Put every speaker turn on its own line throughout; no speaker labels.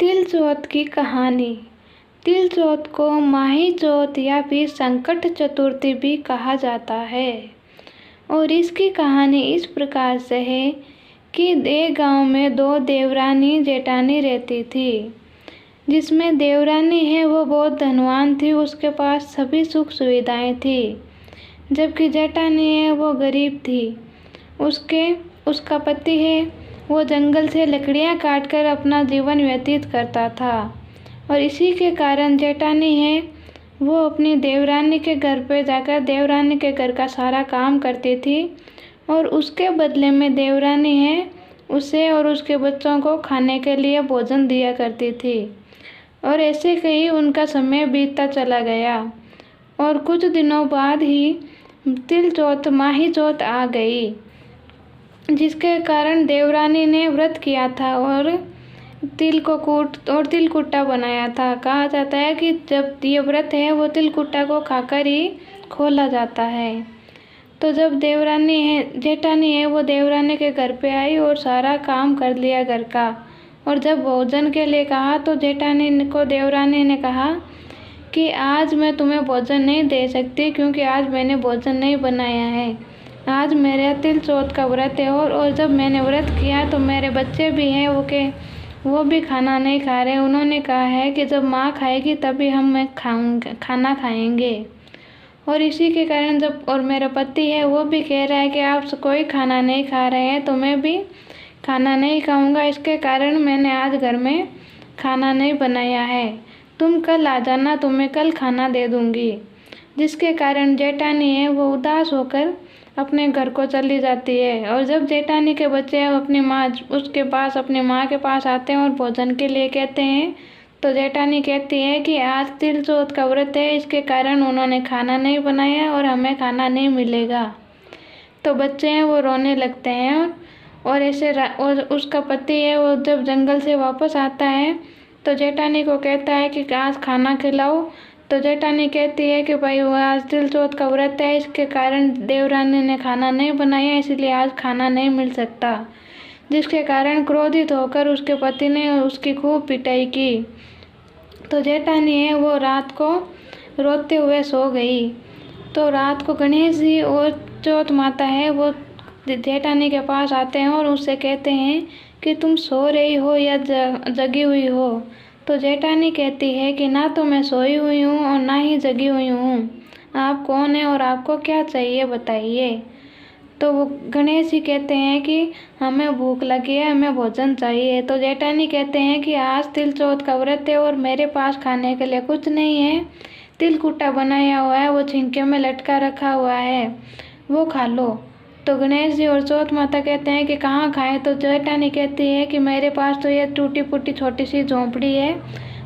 तिल चौथ की कहानी। तिल चौथ को माही चौथ या फिर संकट चतुर्थी भी कहा जाता है और इसकी कहानी इस प्रकार से है कि एक गांव में दो देवरानी जेठानी रहती थी। जिसमें देवरानी है वो बहुत धनवान थी, उसके पास सभी सुख सुविधाएं थी, जबकि जेठानी है वो गरीब थी। उसका पति है वो जंगल से लकड़ियां काटकर अपना जीवन व्यतीत करता था और इसी के कारण जेठानी है वो अपनी देवरानी के घर पे जाकर देवरानी के घर का सारा काम करती थी और उसके बदले में देवरानी है उसे और उसके बच्चों को खाने के लिए भोजन दिया करती थी। और ऐसे कई उनका समय बीतता चला गया और कुछ दिनों बाद ही तिल चौथ माही चौथ आ गई, जिसके कारण देवरानी ने व्रत किया था और तिलकुट्टा बनाया था। कहा जाता है कि जब ये व्रत है वो तिलकुट्टा को खाकर ही खोला जाता है। तो जब जेठानी है वो देवरानी के घर पे आई और सारा काम कर लिया घर का, और जब भोजन के लिए कहा तो जेठानी को देवरानी ने कहा कि आज मैं तुम्हें भोजन नहीं दे सकती क्योंकि आज मैंने भोजन नहीं बनाया है। आज मेरा तिल चौथ का व्रत है और जब मैंने व्रत किया तो मेरे बच्चे भी हैं वो भी खाना नहीं खा रहे। उन्होंने कहा है कि जब माँ खाएगी तभी खाना खाएंगे। और इसी के कारण और मेरा पति है वो भी कह रहा है कि आप कोई खाना नहीं खा रहे हैं तो मैं भी खाना नहीं खाऊंगा, इसके कारण मैंने आज घर में खाना नहीं बनाया है। तुम कल आ जाना, तुम्हें कल खाना दे दूंगी। जिसके कारण जेठानी है वो उदास होकर अपने घर को चली जाती है। और जब जेठानी के बच्चे अपनी माँ के पास आते हैं और भोजन के लिए कहते हैं तो जेठानी कहती है कि आज तिल चौथ का व्रत है, इसके कारण उन्होंने खाना नहीं बनाया और हमें खाना नहीं मिलेगा। तो बच्चे हैं वो रोने लगते हैं और उसका पति है वो जब जंगल से वापस आता है तो जेठानी को कहता है कि आज खाना खिलाओ। तो जेठानी कहती है कि भाई वो आज तिल चौथ का व्रत है, इसके कारण देवरानी ने खाना नहीं बनाया, इसलिए आज खाना नहीं मिल सकता। जिसके कारण क्रोधित होकर उसके पति ने उसकी खूब पिटाई की। तो जेठानी है वो रात को रोते हुए सो गई। तो रात को गणेश जी और चौथ माता है वो जेठानी के पास आते हैं और उससे कहते हैं कि तुम सो रही हो या जगी हुई हो। तो जेठानी कहती है कि ना तो मैं सोई हुई हूँ और ना ही जगी हुई हूँ, आप कौन है और आपको क्या चाहिए बताइए। तो वो गणेश जी कहते हैं कि हमें भूख लगी है, हमें भोजन चाहिए। तो जेठानी कहते हैं कि आज तिल चौथ का व्रत है और मेरे पास खाने के लिए कुछ नहीं है, तिलकुट्टा बनाया हुआ है वो छिंके में लटका रखा हुआ है, वो खा लो। तो गणेश जी और चौथ माता कहते हैं कि कहाँ खाएं। तो जेठानी कहती है कि मेरे पास तो ये टूटी फूटी छोटी सी झोंपड़ी है,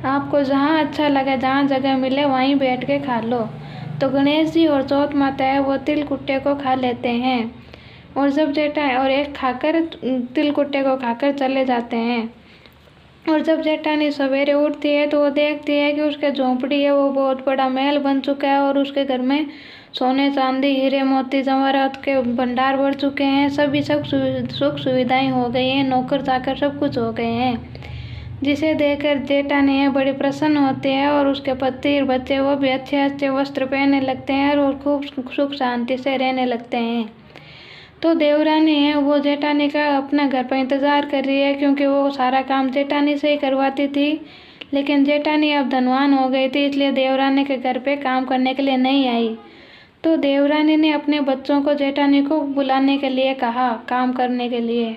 आपको जहाँ अच्छा लगे जहाँ जगह मिले वहीं बैठ के खा लो। तो गणेश जी और चौथ माता है वो तिलकुट्टे को खा लेते हैं और एक खाकर तिलकुट्टे को खाकर चले जाते हैं। और जब जेठानी सवेरे उठती है तो वो देखती है कि उसके झोंपड़ी है वो बहुत बड़ा महल बन चुका है और उसके घर में सोने चांदी हीरे मोती जवाहरात के भंडार भर चुके हैं, सभी सुख सुविधाएं हो गई हैं, नौकर चाकर सब कुछ हो गए हैं। जिसे देखकर जेठानी है बड़ी प्रसन्न होती है और उसके पति और बच्चे वो भी अच्छे अच्छे वस्त्र पहनने लगते हैं और खूब सुख शांति से रहने लगते हैं। तो देवरानी है वो जेठानी का अपना घर पर इंतज़ार कर रही है क्योंकि वो सारा काम जेठानी से ही करवाती थी, लेकिन जेठानी अब धनवान हो गई थी इसलिए देवरानी के घर पे काम करने के लिए नहीं आई। तो देवरानी ने अपने बच्चों को जेठानी को बुलाने के लिए कहा काम करने के लिए।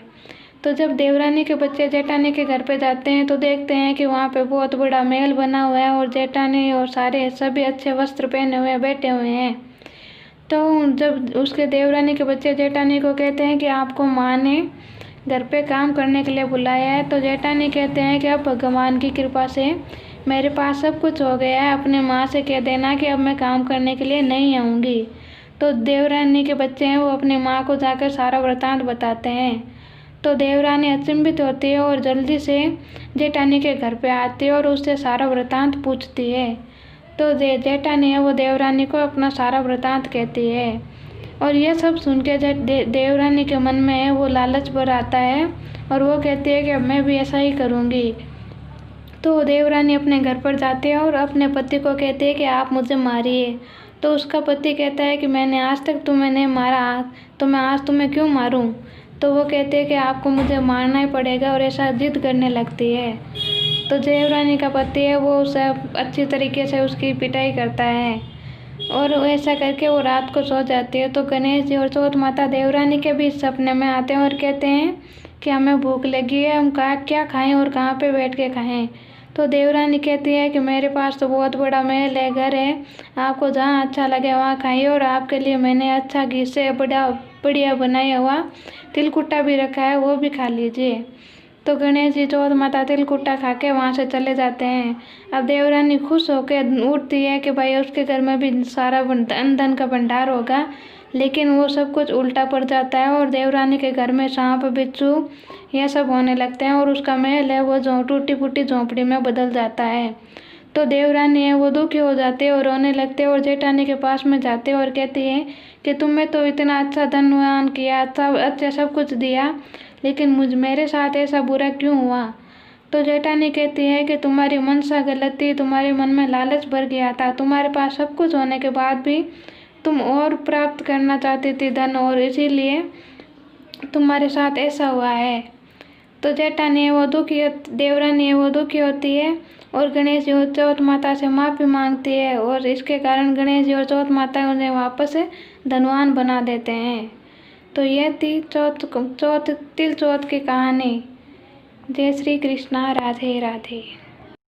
तो जब देवरानी के बच्चे जेठानी के घर पे जाते हैं तो देखते हैं कि वहाँ पे बहुत बड़ा महल बना हुआ है और जेठानी और सभी अच्छे वस्त्र पहने हुए बैठे हुए हैं। तो जब उसके देवरानी के बच्चे जेठानी को कहते हैं कि आपको माँ ने घर पे काम करने के लिए बुलाया है, तो जेठानी कहते हैं कि अब भगवान की कृपा से मेरे पास सब कुछ हो गया है, अपने माँ से कह देना कि अब मैं काम करने के लिए नहीं आऊँगी। तो देवरानी के बच्चे हैं वो अपनी माँ को जाकर सारा वृतांत बताते हैं। तो देवरानी अचंभित होती है और जल्दी से जेठानी के घर पे आती है और उससे सारा वृतांत पूछती है। तो जेठानी है वो देवरानी को अपना सारा वृतांत कहती है और यह सब सुन के देवरानी के मन में वो लालच भर आता है और वो कहती है कि अब मैं भी ऐसा ही करूँगी। तो देवरानी अपने घर पर जाती है और अपने पति को कहती है कि आप मुझे मारिए। तो उसका पति कहता है कि मैंने आज तक तुम्हें नहीं मारा, तो मैं आज तुम्हें क्यों मारूं। तो वो कहते हैं कि आपको मुझे मारना ही पड़ेगा, और ऐसा जिद करने लगती है। तो देवरानी का पति है वो उसे अच्छी तरीके से उसकी पिटाई करता है, और ऐसा करके वो रात को सो जाती है। तो गणेश जी और चौथ माता देवरानी के भी सपने में आते हैं और कहते हैं कि हमें भूख लगी है, हम क्या खाएं और कहाँ पे बैठ के खाएं। तो देवरानी कहती है कि मेरे पास तो बहुत बड़ा महल है, घर है, आपको जहाँ अच्छा लगे वहाँ खाइए, और आपके लिए मैंने अच्छा घी से बढ़िया बनाया हुआ तिलकुट्टा भी रखा है, वो भी खा लीजिए। तो गणेश जी चौथ माता तिलकुट्टा खा के वहाँ से चले जाते हैं। अब देवरानी खुश होकर उठती है कि भाई उसके घर में भी सारा धन का भंडार होगा, लेकिन वो सब कुछ उल्टा पड़ जाता है और देवरानी के घर में सांप बिच्छू यह सब होने लगते हैं, और उसका महल है वो टूटी फूटी झोंपड़ी में बदल जाता है। तो देवरानी है वो दुखी हो जाते हैं और रोने लगते हैं, और जेठानी के पास में जाते हैं और कहती है कि तुम्हें तो इतना अच्छा धनवान किया, अच्छा सब कुछ दिया, लेकिन मेरे साथ ऐसा बुरा क्यों हुआ। तो जेठानी कहती है कि तुम्हारी मनसा गलत थी, तुम्हारे मन में लालच भर गया था, तुम्हारे पास सब कुछ होने के बाद भी तुम और प्राप्त करना चाहती थी धन, और इसीलिए तुम्हारे साथ ऐसा हुआ है। तो जेठानी है वो देवरानी है वो दुखी होती है, और गणेश जी और चौथ माता से माफ़ी मांगती है, और इसके कारण गणेश जी और चौथ माता उन्हें वापस धनवान बना देते हैं। तो यह थी तिल चौथ की कहानी। जय श्री कृष्णा, राधे राधे।